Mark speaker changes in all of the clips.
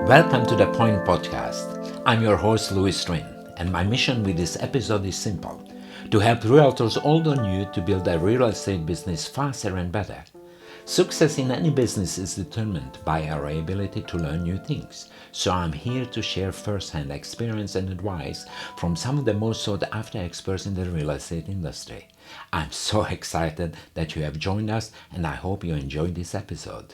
Speaker 1: Welcome to the Point Podcast. I'm your host, Rinn, and my mission with this episode is simple: to help realtors old or new to build their real estate business faster and better. Success in any business is determined by our ability to learn new things, so I'm here to share first-hand experience and advice from some of the most sought-after experts in the real estate industry. I'm so excited that you have joined us, and I hope you enjoyed this episode.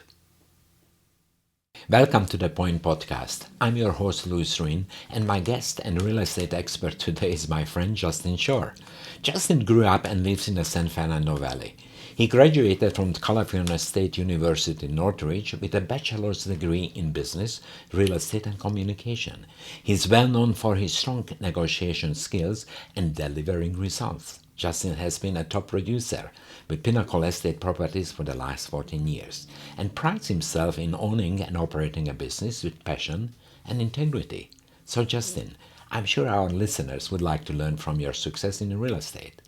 Speaker 1: Welcome to the Point Podcast. I'm your host, Rinn, and my guest and real estate expert today is my friend Justin Shore. Justin grew up and lives in the San Fernando Valley. He graduated from California State University Northridge with a bachelor's degree in business, real estate, and communication. He's well known for his strong negotiation skills and delivering results. Justin has been a top producer with Pinnacle Estate Properties for the last 14 years and prides himself in owning and operating a business with passion and integrity. So Justin, I'm sure our listeners would like to learn from your success in real estate.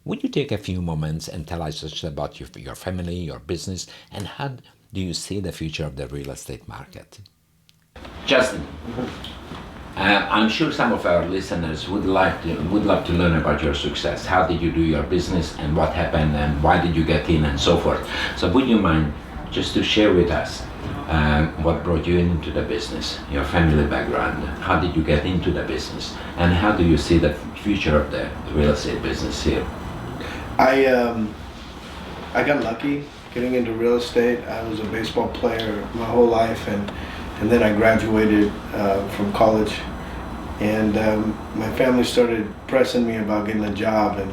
Speaker 1: Would you take a few moments and tell us just about your family, your business, and how do you see the future of the real estate market? Justin, I'm sure some of our listeners would love to learn about your success. How did you do your business, and what happened, and why did you get in, and so forth. So would you mind just to share with us what brought you into the business, your family background, how did you get into the business, and how do you see the future of the real estate business here?
Speaker 2: I got lucky getting into real estate. I was a baseball player my whole life, and then I graduated from college, and my family started pressing me about getting a job, and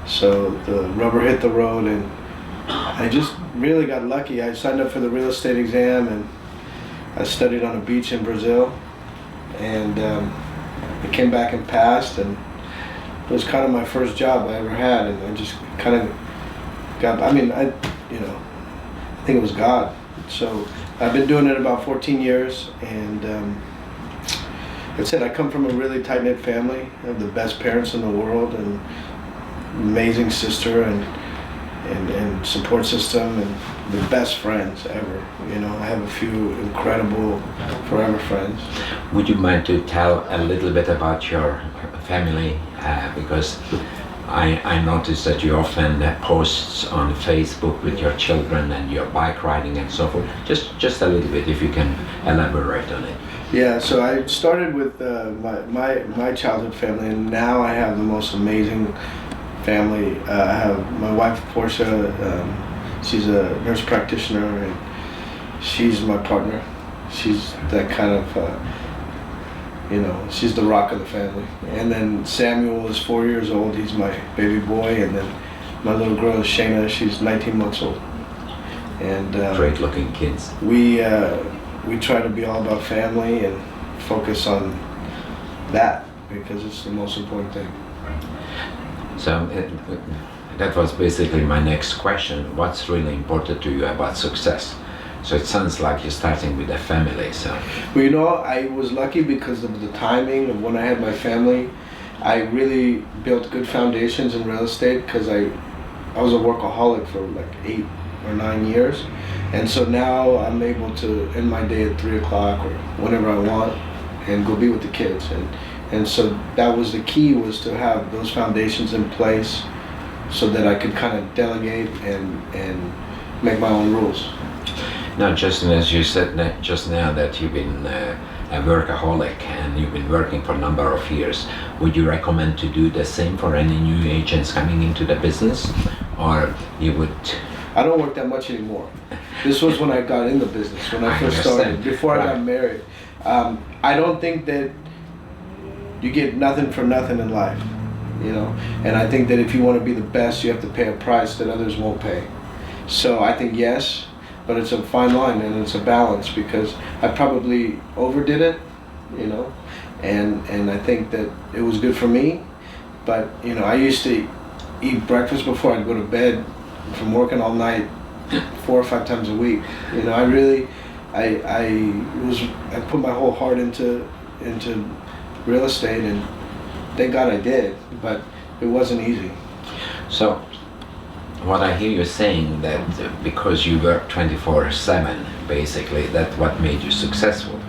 Speaker 2: so the rubber hit the road, and I just really got lucky. I signed up for the real estate exam, and I studied on a beach in Brazil, and I came back and passed, and it was kind of my first job I ever had, and I just kind of got, I think it was God. So I've been doing it about 14 years, and that's it. I come from a really tight-knit family. I have the best parents in the world, and amazing sister, and support system, and the best friends ever. I have a few incredible forever friends.
Speaker 1: Would you mind to tell a little bit about your family? Because I noticed that you often posts on Facebook with your children and your bike riding and so forth. Just a little bit, if you can elaborate on it.
Speaker 2: Yeah, so I started with my childhood family, and now I have the most amazing family. I have my wife, Portia. She's a nurse practitioner, and she's my partner. She's that kind of, she's the rock of the family. And then Samuel is 4 years old. He's my baby boy. And then my little girl is Shayna. She's 19 months old. And
Speaker 1: great-looking kids.
Speaker 2: We try to be all about family and focus on that because it's the most important thing.
Speaker 1: So that was basically my next question. What's really important to you about success? So it sounds like you're starting with a family. So.
Speaker 2: Well, I was lucky because of the timing of when I had my family. I really built good foundations in real estate because I was a workaholic for like 8 or 9 years. And so now I'm able to end my day at 3 o'clock or whenever I want and go be with the kids. And so that was the key, was to have those foundations in place so that I could kind of delegate and make my own rules.
Speaker 1: Now, Justin, as you said just now that you've been a workaholic and you've been working for a number of years, would you recommend to do the same for any new agents coming into the business, or you would?
Speaker 2: I don't work that much anymore. This was when I got in the business, when I first started, before I got married. I don't think that you get nothing for nothing in life, and I think that if you want to be the best, you have to pay a price that others won't pay. So I think yes, but it's a fine line and it's a balance, because I probably overdid it, and I think that it was good for me, but I used to eat breakfast before I'd go to bed from working all night 4 or 5 times a week. I put my whole heart into real estate, and thank God I did, but it wasn't easy.
Speaker 1: So what I hear you saying, that because you work 24/7, basically, that's what made you successful.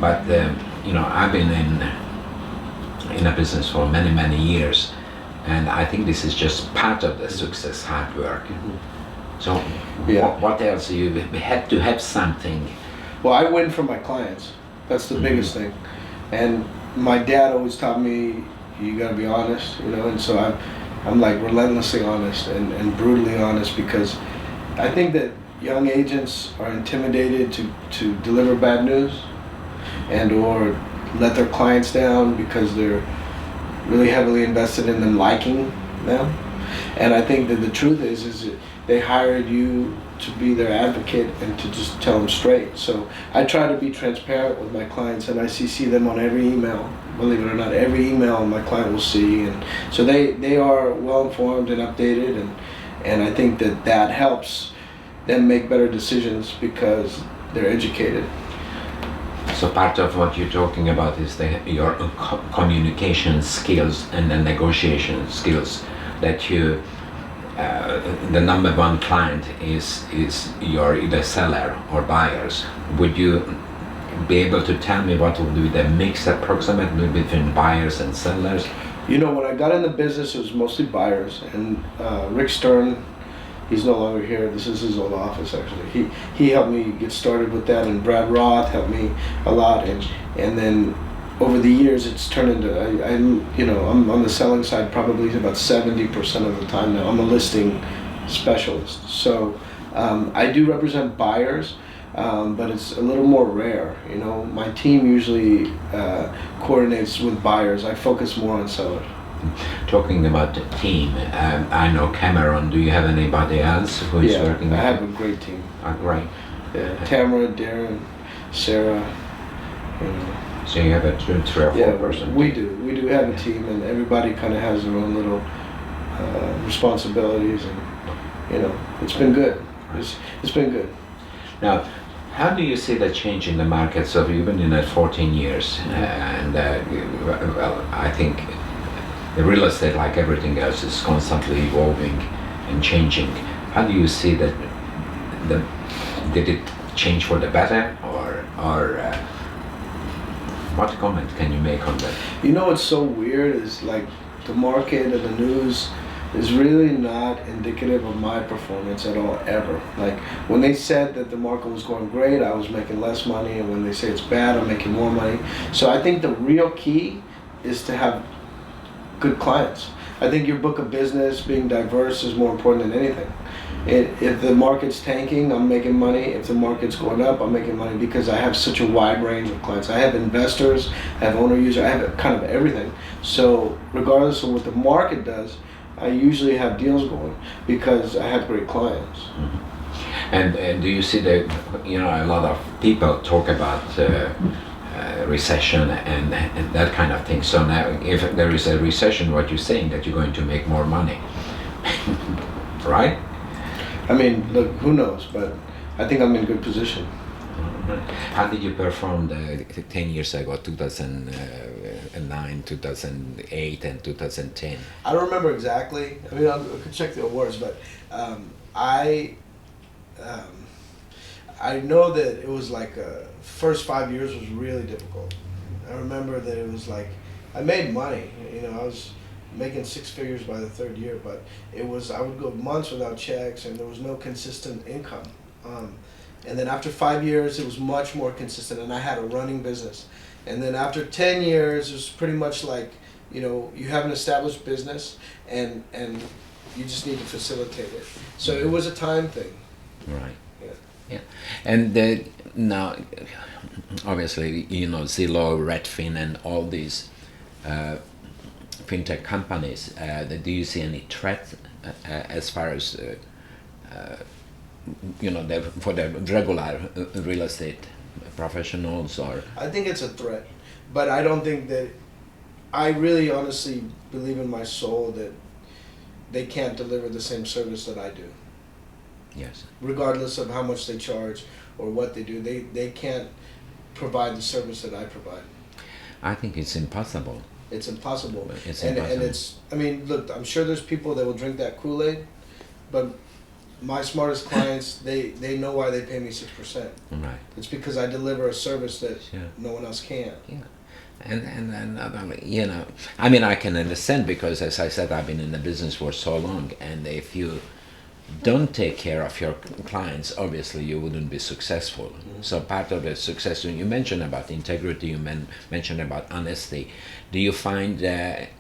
Speaker 1: But I've been in a business for many, many years, and I think this is just part of the success, hard work. So, what else? You had to have something.
Speaker 2: Well, I win for my clients. That's the biggest thing. And my dad always taught me, you gotta be honest, and so I'm like relentlessly honest and brutally honest, because I think that young agents are intimidated to deliver bad news and or let their clients down because they're really heavily invested in them liking them. And I think that the truth is that they hired you to be their advocate and to just tell them straight. So I try to be transparent with my clients, and I CC them on every email. Believe it or not, every email my client will see, and so they are well informed and updated, and I think that helps them make better decisions because they're educated.
Speaker 1: So part of what you're talking about is your communication skills and the negotiation skills that you. The number one client is your either seller or buyers. Would you be able to tell me what would be the mix approximately between buyers and sellers?
Speaker 2: When I got in the business, it was mostly buyers, and Rick Stern, he's no longer here. This is his old office, actually. He helped me get started with that, and Brad Roth helped me a lot, and then over the years, it's turned into, I'm on the selling side probably about 70% of the time now. I'm a listing specialist. So I do represent buyers, but it's a little more rare. My team usually coordinates with buyers. I focus more on sellers.
Speaker 1: Talking about the team, I know Cameron. Do you have anybody else who is working with you?
Speaker 2: I have a great team.
Speaker 1: Great.
Speaker 2: Yeah, Tamara, Darren, Sarah,
Speaker 1: So you have a 2, 3, or 4 person.
Speaker 2: We do have a team, and everybody kind of has their own little responsibilities, and it's been good. It's been good.
Speaker 1: Now, how do you see the change in the market? So you've been in it 14 years, and well, I think the real estate, like everything else, is constantly evolving and changing. How do you see that? Did it change for the better, or what comment can you make on that?
Speaker 2: What's so weird is like the market and the news is really not indicative of my performance at all, ever. Like when they said that the market was going great, I was making less money, and when they say it's bad, I'm making more money. So I think the real key is to have good clients. I think your book of business being diverse is more important than anything. If the market's tanking, I'm making money. If the market's going up, I'm making money because I have such a wide range of clients. I have investors, I have owner users, I have kind of everything. So regardless of what the market does, I usually have deals going because I have great clients.
Speaker 1: Mm-hmm. And do you see that, a lot of people talk about recession and that kind of thing. So now if there is a recession, what you're saying that you're going to make more money, right?
Speaker 2: I mean, look, who knows, but I think I'm in good position.
Speaker 1: How did you perform 10 years ago, 2009, 2008, and 2010?
Speaker 2: I don't remember exactly. I mean, I could check the awards, but I know that it was like first 5 years was really difficult. I remember that it was like I made money. I was making 6 figures by the 3rd year, but I would go months without checks, and there was no consistent income. And then after 5 years, it was much more consistent, and I had a running business. And then after 10 years, it was pretty much like, you have an established business, and you just need to facilitate it. So it was a time thing.
Speaker 1: Right. Yeah. And now, obviously, Zillow, Redfin, and all these fintech companies, do you see any threat as far as for the regular real estate professionals? Or
Speaker 2: I think it's a threat, but I don't think that. I really honestly believe in my soul that they can't deliver the same service that I do.
Speaker 1: Yes.
Speaker 2: Regardless of how much they charge or what they do, they can't provide the service that I provide.
Speaker 1: I think it's impossible.
Speaker 2: It's impossible.
Speaker 1: It's
Speaker 2: and
Speaker 1: impossible.
Speaker 2: And I mean, look, I'm sure there's people that will drink that Kool-Aid, but My smartest clients, they know why they pay me 6%.
Speaker 1: Right.
Speaker 2: It's because I deliver a service that
Speaker 1: Yeah.
Speaker 2: no one else can.
Speaker 1: Yeah. And not only, I mean, I can understand because, as I said, I've been in the business for so long, and if you don't take care of your clients, obviously you wouldn't be successful.
Speaker 2: Mm-hmm.
Speaker 1: So part of the success, you mentioned about integrity, you mentioned about honesty. Do you find that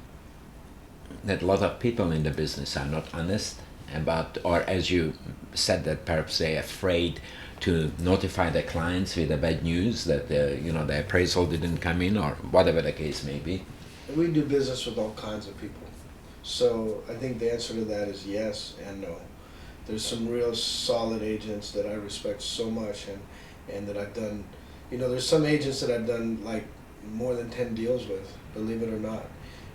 Speaker 1: a lot of people in the business are not honest about, or as you said, that perhaps they're afraid to notify their clients with the bad news that the appraisal didn't come in, or whatever the case may be?
Speaker 2: We do business with all kinds of people. So I think the answer to that is yes and no. There's some real solid agents that I respect so much and that I've done, there's some agents that I've done like more than 10 deals with, believe it or not.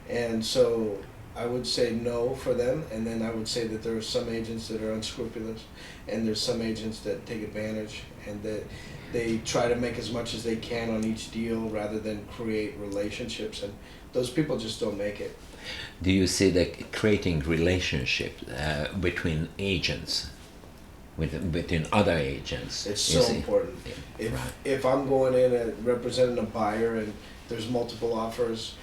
Speaker 2: And so I would say no for them, and then I would say that there are some agents that are unscrupulous, and there's some agents that take advantage and that they try to make as much as they can on each deal rather than create relationships, and those people just don't make it.
Speaker 1: Do you see that creating relationship between agents, between other agents?
Speaker 2: It's so important.
Speaker 1: Yeah.
Speaker 2: If I'm going in and representing a buyer and there's multiple offers,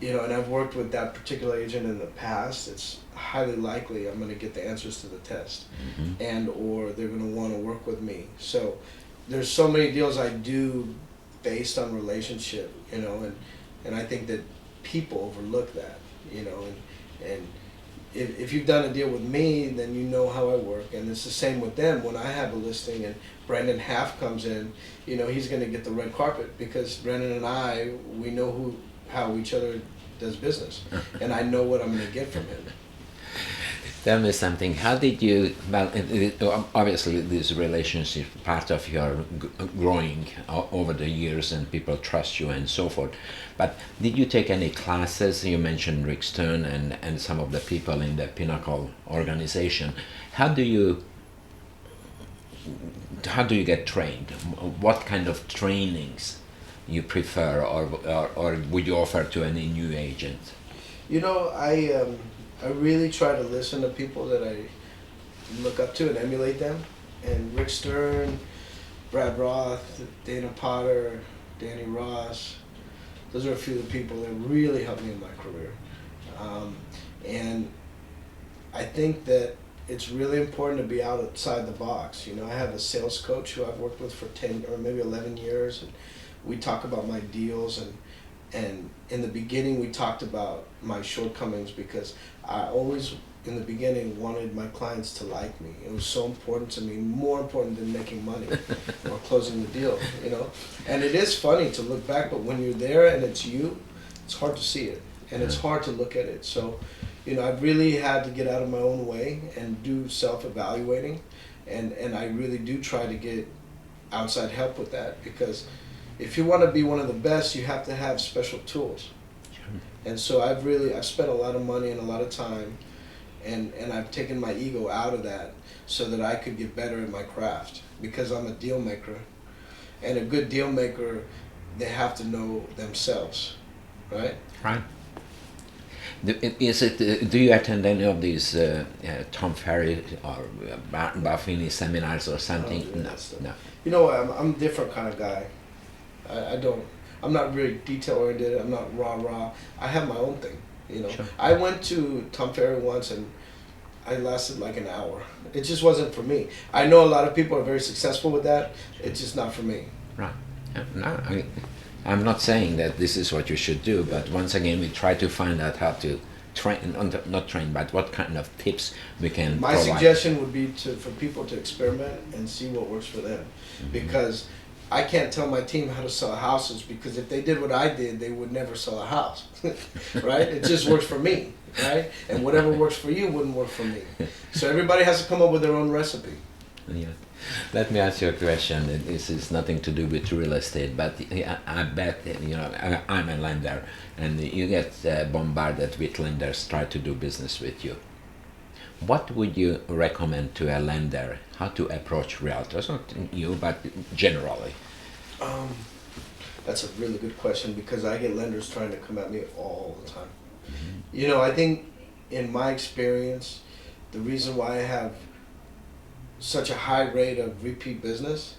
Speaker 2: and I've worked with that particular agent in the past, it's highly likely I'm going to get the answers to the test,
Speaker 1: Mm-hmm.
Speaker 2: and or they're going to want to work with me. So there's so many deals I do based on relationship, and I think that people overlook that, and if you've done a deal with me, then you know how I work, and it's the same with them. When I have a listing and Brandon Half comes in, he's going to get the red carpet because Brandon and we know how each other does business, and I know what I'm going to get from him.
Speaker 1: Tell me something. How did you? Well, obviously, this relationship part of your growing over the years, and people trust you and so forth. But did you take any classes? You mentioned Rick Stern and some of the people in the Pinnacle organization. How do you get trained? What kind of trainings you prefer, or would you offer to any new agent?
Speaker 2: I really try to listen to people that I look up to and emulate them. And Rick Stern, Brad Roth, Dana Potter, Danny Ross, those are a few of the people that really helped me in my career. And I think that it's really important to be outside the box. I have a sales coach who I've worked with for 10 or maybe 11 years, and we talk about my deals, and in the beginning we talked about my shortcomings because I always in the beginning wanted my clients to like me. It was so important to me, more important than making money or closing the deal, And it is funny to look back, but when you're there and it's you, it's hard to see it and it's hard to look at it. So, I've really had to get out of my own way and do self-evaluating, and I really do try to get outside help with that because if you want to be one of the best, you have to have special tools. Sure. And so I've spent a lot of money and a lot of time, and I've taken my ego out of that so that I could get better at my craft because I'm a deal maker. And a good deal maker, they have to know themselves, right?
Speaker 1: Right. Do you attend any of these Tom Ferry or Buffini seminars or something?
Speaker 2: No. I'm a different kind of guy. I'm not very detail oriented. I'm not rah. I have my own thing, Sure. I went to Tom Ferry once and I lasted like an hour. It just wasn't for me. I know a lot of people are very successful with that. It's just not for me.
Speaker 1: Right. No, I'm not saying that this is what you should do, but once again, we try to find out how to train, not train, but what kind of tips we can
Speaker 2: My
Speaker 1: provide.
Speaker 2: suggestion would be for people to experiment and see what works for them, because I can't tell my team how to sell houses because if they did what I did, they would never sell a house, right? It just works for me, right? And whatever works for you wouldn't work for me. So everybody has to come up with their own recipe.
Speaker 1: Yeah. Let me ask you a question. This is nothing to do with real estate, but I bet, I'm a lender, and you get bombarded with lenders try to do business with you. What would you recommend to a lender how to approach realtors? Not you, but generally.
Speaker 2: That's a really good question because I get lenders trying to come at me all the time. Mm-hmm. I think in my experience, the reason why I have such a high rate of repeat business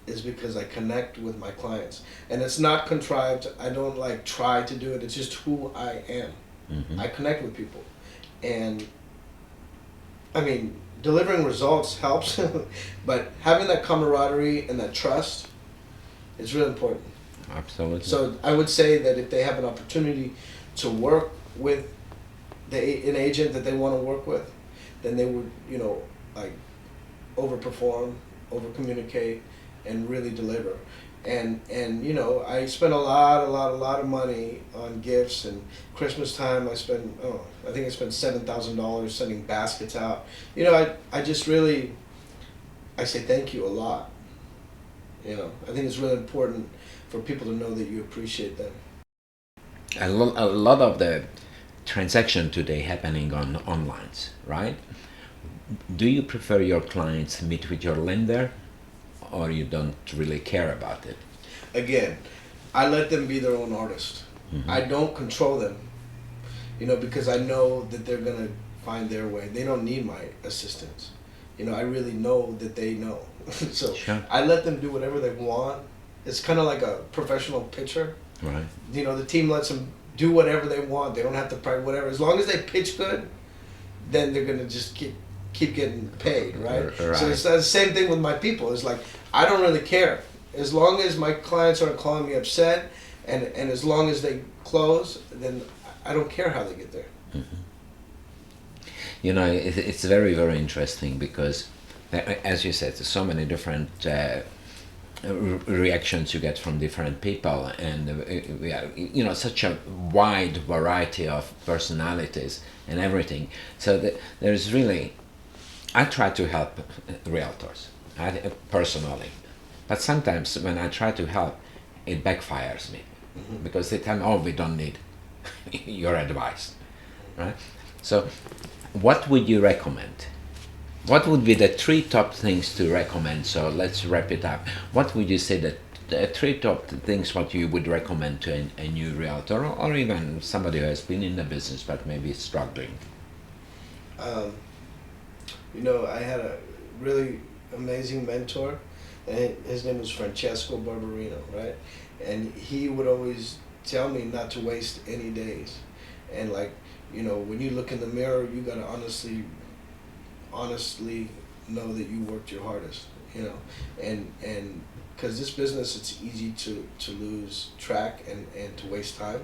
Speaker 2: is because I connect with my clients. And it's not contrived. I don't like try to do it. It's just who I am.
Speaker 1: Mm-hmm.
Speaker 2: I connect with people. And I mean, delivering results helps, but having that camaraderie and that trust is really important.
Speaker 1: Absolutely.
Speaker 2: So I would say that if they have an opportunity to work with an agent that they want to work with, then they would, like overperform, over communicate, and really deliver. And I spent a lot of money on gifts. And Christmas time I spent I think I spent $7,000 sending baskets out. I just really, I say thank you a lot. I think it's really important for people to know that you appreciate them.
Speaker 1: A lot of the transaction today happening on online, right? Do you prefer your clients meet with your lender, or you don't really care about it?
Speaker 2: Again, I let them be their own artist.
Speaker 1: Mm-hmm.
Speaker 2: I don't control them, because I know that they're gonna find their way. They don't need my assistance. I really know that they know. So
Speaker 1: sure.
Speaker 2: I let them do whatever they want. It's kind of like a professional pitcher.
Speaker 1: Right.
Speaker 2: The team lets them do whatever they want. They don't have to practice whatever. As long as they pitch good, then they're gonna just keep getting paid, right?
Speaker 1: Right.
Speaker 2: So it's the same thing with my people. It's like I don't really care. As long as my clients aren't calling me upset, and as long as they close, then I don't care how they get there.
Speaker 1: Mm-hmm. It's very, very interesting because, as you said, there's so many different reactions you get from different people, and we are, such a wide variety of personalities and everything. So there's really, I try to help realtors, personally, but sometimes when I try to help, it backfires me, mm-hmm. because they tell me, "Oh, we don't need your advice," right? So, what would you recommend? What would be the 3 top things to recommend? So let's wrap it up. What would you say that the 3 top things what you would recommend to a new realtor, or even somebody who has been in the business but maybe struggling?
Speaker 2: I had a really amazing mentor, and his name was Francesco Barbarino, right? And he would always tell me not to waste any days. And when you look in the mirror, you gotta honestly know that you worked your hardest, and because this business, it's easy to lose track and to waste time,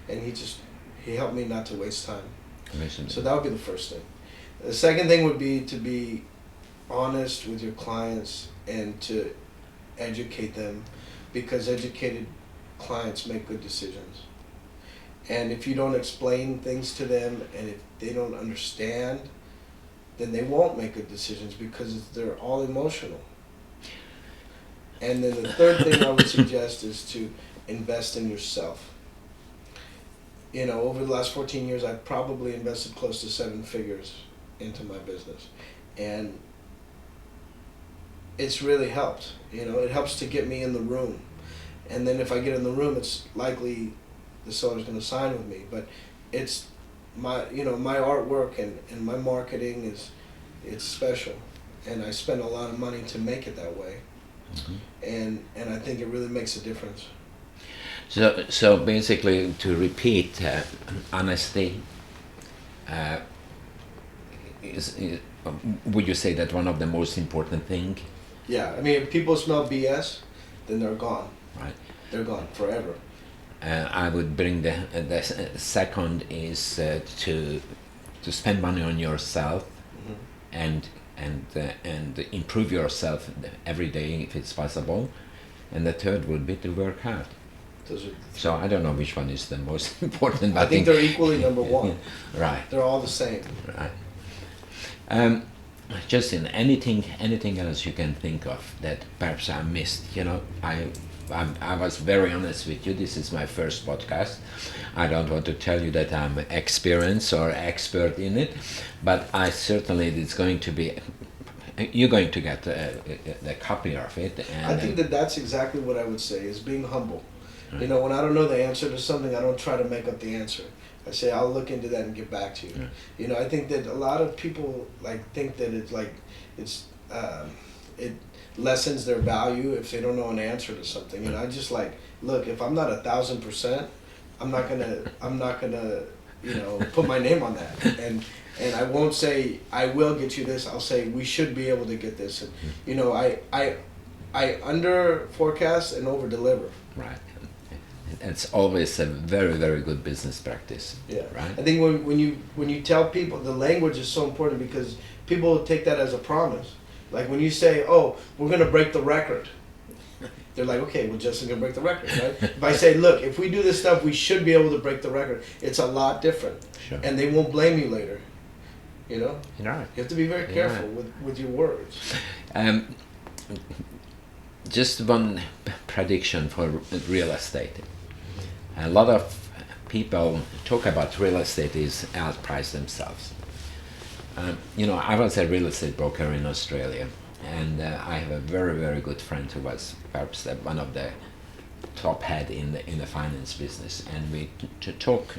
Speaker 2: and he helped me not to waste time.
Speaker 1: Amazing.
Speaker 2: So that would be the first thing. The second thing would be to be honest with your clients and to educate them, because educated clients make good decisions. And if you don't explain things to them, and if they don't understand, then they won't make good decisions, because they're all emotional. And then the third thing I would suggest is to invest in yourself. Over the last 14 years, I've probably invested close to 7 figures into my business. And it's really helped. It helps to get me in the room. And then if I get in the room, it's likely the seller's going to sign with me. But it's my artwork and my marketing it's special, and I spend a lot of money to make it that way. Mm-hmm. And I think it really makes a difference.
Speaker 1: So basically, to repeat, honesty would you say that one of the most important thing?
Speaker 2: Yeah, I mean, if people smell BS, then they're gone.
Speaker 1: Right.
Speaker 2: They're gone forever.
Speaker 1: I would bring the second is to spend money on yourself, mm-hmm. and improve yourself every day if it's possible, and the third would be to work hard. So I don't know which one is the most important.
Speaker 2: I think they're equally number one.
Speaker 1: Right.
Speaker 2: They're all the same.
Speaker 1: Right. Justin, anything else you can think of that perhaps I missed? I was very honest with you. This is my first podcast. I don't want to tell you that I'm experienced or expert in it, but I certainly, it's going to be, you're going to get the copy of it. And
Speaker 2: I think that's exactly what I would say, is being humble. Right. When I don't know the answer to something, I don't try to make up the answer. I say, I'll look into that and get back to you. Right. I think that a lot of people think that it's it lessens their value if they don't know an answer to something. And I just like, look, if I'm not 1,000%, I'm not gonna, put my name on that. And I won't say I will get you this. I'll say we should be able to get this. And I under forecast and over deliver.
Speaker 1: Right. It's always a very, very good business practice.
Speaker 2: Yeah.
Speaker 1: Right.
Speaker 2: I think when you tell people, the language is so important because people take that as a promise. Like when you say, "Oh, we're gonna break the record," they're like, "Okay, well, Justin's gonna break the record, right?" If I say, "Look, if we do this stuff, we should be able to break the record," it's a lot different,
Speaker 1: Sure.
Speaker 2: and they won't blame you later. You know.
Speaker 1: Right.
Speaker 2: You have to be very careful with your words.
Speaker 1: Just one prediction for real estate. A lot of people talk about real estate is outpriced themselves. I was a real estate broker in Australia, and I have a very, very good friend who was perhaps one of the top head in the finance business, and we talk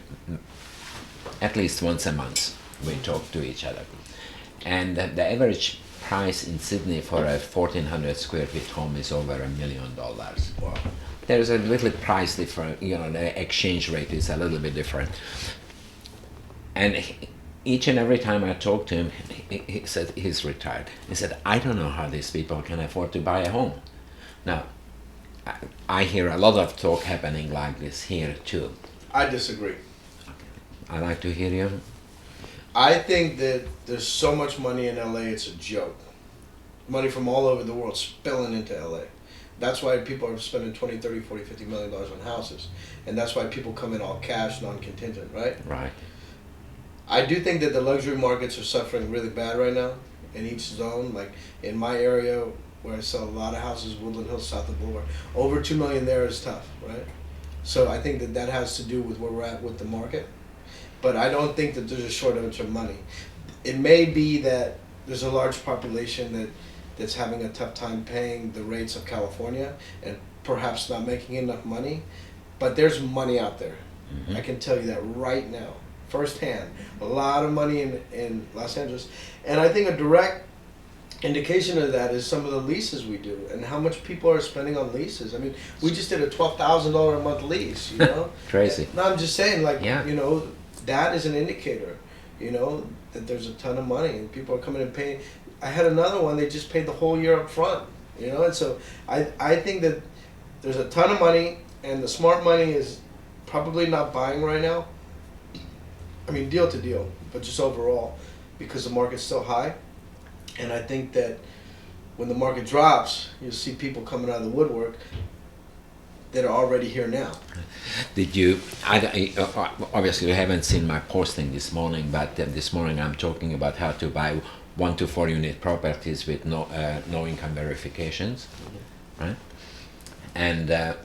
Speaker 1: at least once a month. We talk to each other, and the average price in Sydney for a 1,400 square feet home is over $1 million.
Speaker 2: Wow.
Speaker 1: There's a little price difference, the exchange rate is a little bit different. And each and every time I talk to him, he said he's retired. He said, I don't know how these people can afford to buy a home. Now, I hear a lot of talk happening like this here too.
Speaker 2: I disagree.
Speaker 1: I'd like to hear you.
Speaker 2: I think that there's so much money in LA, it's a joke. Money from all over the world spilling into LA. That's why people are spending 20, 30, 40, 50 million dollars on houses. And that's why people come in all cash, non-contingent, right?
Speaker 1: Right.
Speaker 2: I do think that the luxury markets are suffering really bad right now in each zone. Like in my area where I sell a lot of houses, Woodland Hills, south of Boulevard, over 2 million there is tough, right? So I think that has to do with where we're at with the market. But I don't think that there's a shortage of money. It may be that there's a large population that's having a tough time paying the rates of California and perhaps not making enough money, but there's money out there. Mm-hmm. I can tell you that right now, firsthand. A lot of money in Los Angeles. And I think a direct indication of that is some of the leases we do and how much people are spending on leases. I mean, we just did a $12,000 a month lease,
Speaker 1: Crazy.
Speaker 2: No, I'm just saying, that is an indicator, that there's a ton of money and people are coming and paying. I had another one, they just paid the whole year up front, and so I think that there's a ton of money and the smart money is probably not buying right now. I mean, deal to deal, but just overall, because the market's still high. And I think that when the market drops, you'll see people coming out of the woodwork that are already here now.
Speaker 1: Did you, obviously you haven't seen my posting this morning, but this morning I'm talking about how to buy 1 to 4 unit properties with no income verifications, right? And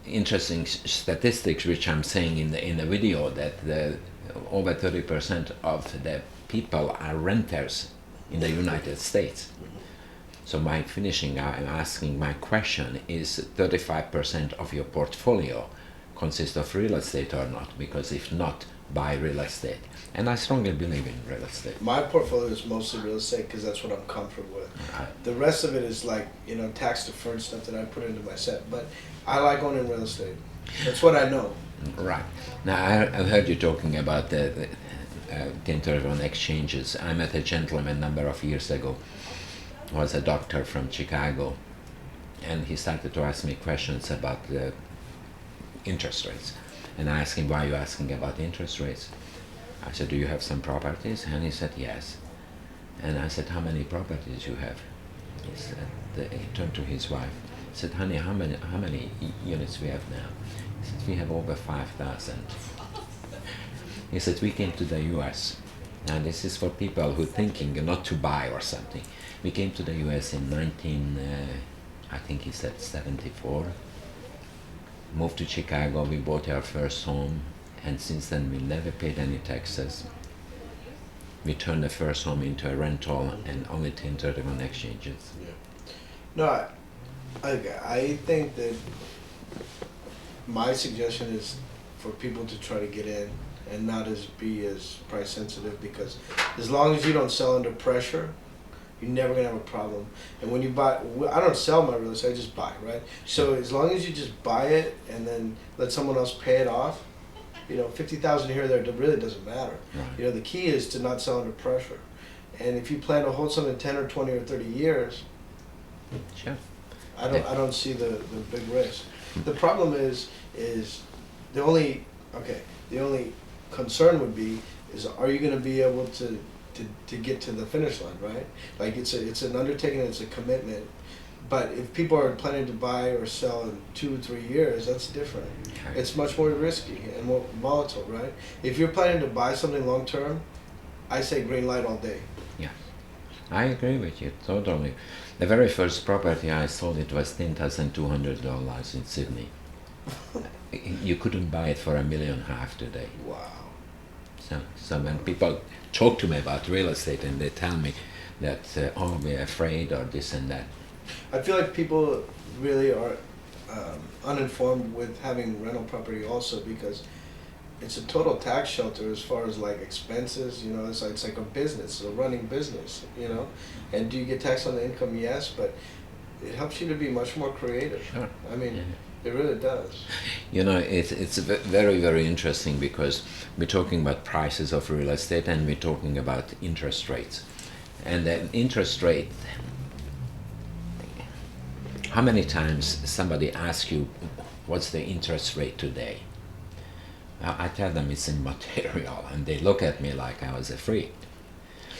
Speaker 1: interesting statistics, which I'm saying in the video, that over 30% of the people are renters in the United States. So by finishing, I'm asking my question, is 35% of your portfolio consist of real estate or not? Because if not, buy real estate. And I strongly believe in real estate.
Speaker 2: My portfolio is mostly real estate because that's what I'm comfortable with. Right. The rest of it is like, tax deferred stuff that I put into my set. But I like owning real estate. That's what I know.
Speaker 1: Right. Now, I heard you talking about the 1031 exchanges. I met a gentleman a number of years ago, was a doctor from Chicago, and he started to ask me questions about the interest rates. And I asked him, why are you asking about interest rates? I said, do you have some properties? And he said, yes. And I said, how many properties you have? He said, he turned to his wife. He said, honey, how many units we have now? He said, we have over 5,000. He said, we came to the US. Now this is for people who are thinking not to buy or something. We came to the US in I think he said 74. Moved to Chicago, we bought our first home, and since then we never paid any taxes. We turned the first home into a rental and only 1031 exchanges.
Speaker 2: Yeah. No, I think that my suggestion is for people to try to get in and not be as price sensitive, because as long as you don't sell under pressure, you're never gonna have a problem. And when you buy, I don't sell my real estate, I just buy, right? So as long as you just buy it and then let someone else pay it off, you know, 50,000 here or there, it really doesn't matter.
Speaker 1: Right.
Speaker 2: You know, the key is to not sell under pressure. And if you plan to hold something 10 or 20 or 30 years,
Speaker 1: Sure.
Speaker 2: I don't see the big risk. The problem is the only concern would be is, are you going to be able to get to the finish line, right? Like it's an undertaking, it's a commitment. But if people are planning to buy or sell in 2 or 3 years, that's different.
Speaker 1: Okay.
Speaker 2: It's much more risky and more volatile, right? If you're planning to buy something long term, I say green light all day.
Speaker 1: Yeah, I agree with you totally. The very first property I sold, it was $10,200 in Sydney. You couldn't buy it for $1.5 million today.
Speaker 2: Wow.
Speaker 1: So when people talk to me about real estate and they tell me that oh, we're afraid or this and that.
Speaker 2: I feel like people really are uninformed with having rental property also, because it's a total tax shelter as far as like expenses, you know, it's like a business, a running business, you know. And do you get taxed on the income? Yes, but it helps you to be much more creative.
Speaker 1: Sure.
Speaker 2: I mean,
Speaker 1: Yeah.
Speaker 2: it really does.
Speaker 1: You know, it's very, very interesting because we're talking about prices of real estate and we're talking about interest rates. And the interest rate, how many times somebody asks you, what's the interest rate today? I tell them it's immaterial, and they look at me like I was a freak.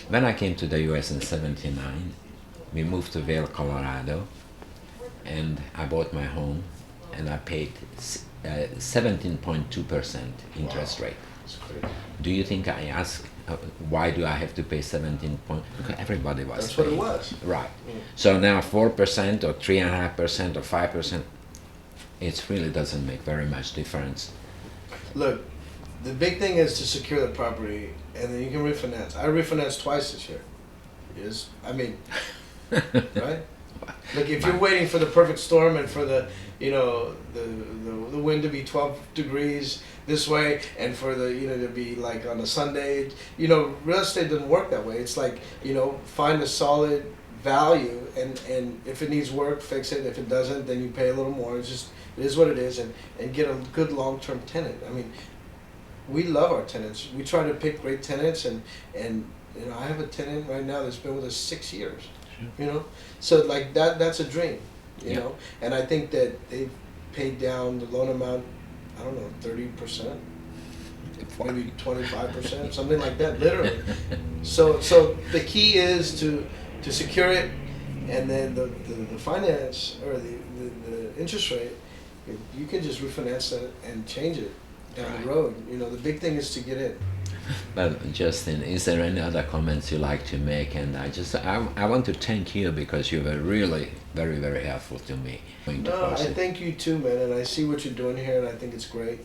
Speaker 1: When I came to the US in '79, we moved to Vail, Colorado, and I bought my home, and I paid 17.2% interest rate.
Speaker 2: It's crazy.
Speaker 1: Do you think I asked, why do I have to pay 17 point? Because everybody was
Speaker 2: That's what it
Speaker 1: paying.
Speaker 2: was.
Speaker 1: Right.
Speaker 2: Yeah.
Speaker 1: So now 4% or 3.5% or 5%, it really doesn't make very much difference.
Speaker 2: Look, the big thing is to secure the property, and then you can refinance. I refinanced twice this year. Yes, I mean, right? Like if you're waiting for the perfect storm and for the, you know, the wind to be 12 degrees this way, and for the, you know, to be like on a Sunday, you know, real estate doesn't work that way. It's like, you know, find a solid value, and if it needs work, fix it. If it doesn't, then you pay a little more. It's just, it is what it is, and get a good long-term tenant. I mean, we love our tenants. We try to pick great tenants, and you know, I have a tenant right now that's been with us 6 years.
Speaker 1: Sure.
Speaker 2: You know, so like that's a dream. You
Speaker 1: Yeah.
Speaker 2: know, and I think that they've paid down the loan amount, I don't know, 30%, maybe 25%, something like that, literally. So the key is to secure it, and then the finance or the interest rate, you can just refinance it and change it down
Speaker 1: Right.
Speaker 2: the road. You know, the big thing is to get in.
Speaker 1: Well, Justin, is there any other comments you like to make? And I want to thank you because you were really very, very helpful to me.
Speaker 2: No, I thank you too, man, and I see what you're doing here, and I think it's great.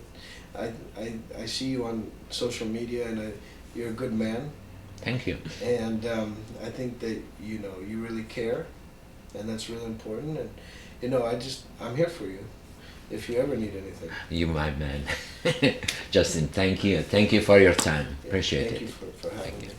Speaker 2: I see you on social media, and you're a good man.
Speaker 1: Thank you.
Speaker 2: And I think that, you know, you really care, and that's really important. And you know, I'm here for you if you ever need anything.
Speaker 1: You, my man. Justin, thank you. Thank you for your time.
Speaker 2: Yeah,
Speaker 1: Appreciate
Speaker 2: thank
Speaker 1: it.
Speaker 2: you for having
Speaker 1: Thank you.
Speaker 2: me.